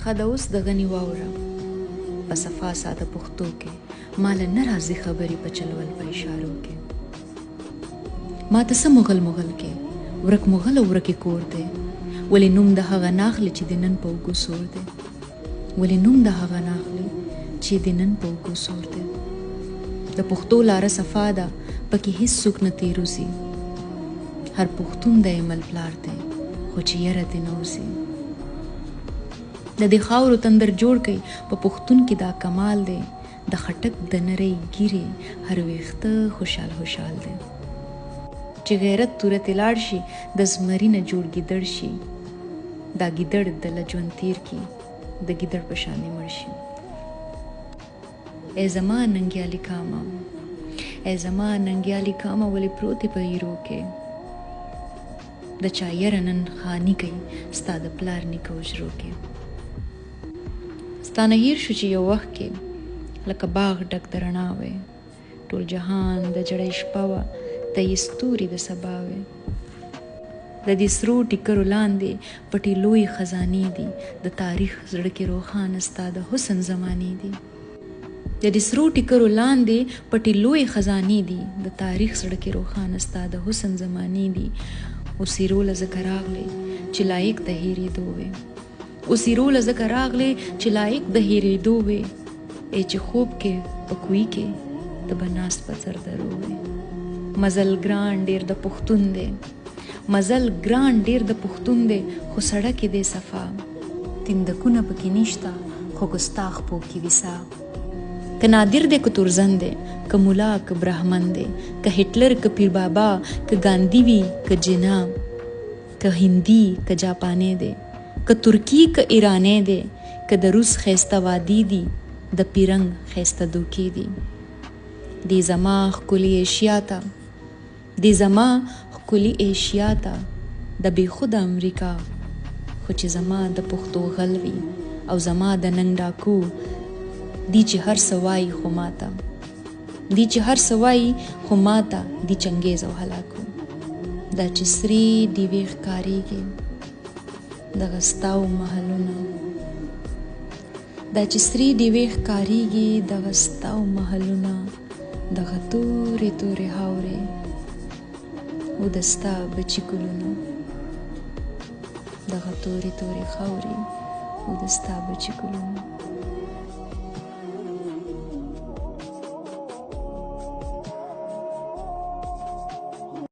ښه ده اوس د غني واوره په صفا ساده پښتو کې ماله نه راځي خبرې په چلول په اشارو کې ما ته څه مغل کې ورک مغل او ورکې کور دی ولې نوم د هغه ناخلي چې د نن په اوږو سور دی ولې نوم د هغه ناخلي چې د نن په اوږو سور دی د پښتو لاره صفا ده پکې هیڅ څوک نه تېروځي هر پښتون د عمل پلار دی خو چې یره دې نه اوسي د دې خاورو تندر جوړ کړي په پښتون کې دا کمال دی د خټک د نرۍ ګیرې هر ویښته خوشحال دی چې غیرت تورت لاړ شي د زمري نه جوړ ګیدړ شي دا ګیدړ د لجون تیر کی د ګیدړ په شانې مړ شي ای زما ننګیالي کاما ای زما ننګیالي کاما ولې پروتې په ایرو کې د چا یره نن خاني کوي ستا د پلار نیکه اجرو کې ستا نه هیر شو چې یو وخت کې لکه باغ ډک د رڼا وې ټول جهان د جړۍ شپه وه ته یې ستوري د سبا وې د دې سرو ټیکرو لاندې پټې لوی خزانې دي د تاریخ زړه کې روښانه ستا د حسن زمانې دي د دې سرو ټیکرو لاندې پټې لوی خزانې دي د تاریخ زړه کې روښانه ستا د حسن زمانې دي اوسې روله ځکه راغلې چې لایق د هېرېدو وې اوسې روله ځکه راغلې چې لایق د هېرېدو وې ای چې خوب کې په کوی کې د به ناست په زردرو وې مزل ګران ډېر د پښتون دی مزل ګران ډېر د پښتون دی خو سړک یې دی صفا تندکونه پکې نشته خو ګستاخ پو کې ویسا که نادر دی که تورزن دی که ملا که برهمن دی که هټلر که پیر بابا که ګاندي وي که جنا که هندي که جاپانی دی که ترکی که ایرانی دی که د روس ښایسته وادي دي د پیرنګ ښایسته دوکې دي دی زما ښکلي ایشیا ته دی زما ښکلي ایشیا ته د بېخوده امریکا خو چې زما د پښتو غل وي او زما د ننګ ډاکو دی چې هر څه وایي خو ماته دی چې هر څه وایي خو ماته دی چنګیز او هلاکو دا چې سرې ډیوې ښکارېږي دغه ستاو محلونه دا چې سرې ډیوې ښکارېږي دغه ستاو محلونه دغه تورې تورې هاورې او د ستا بچي ګلونه دغه تورې تورې خاورې او د ستا بچي ګلونه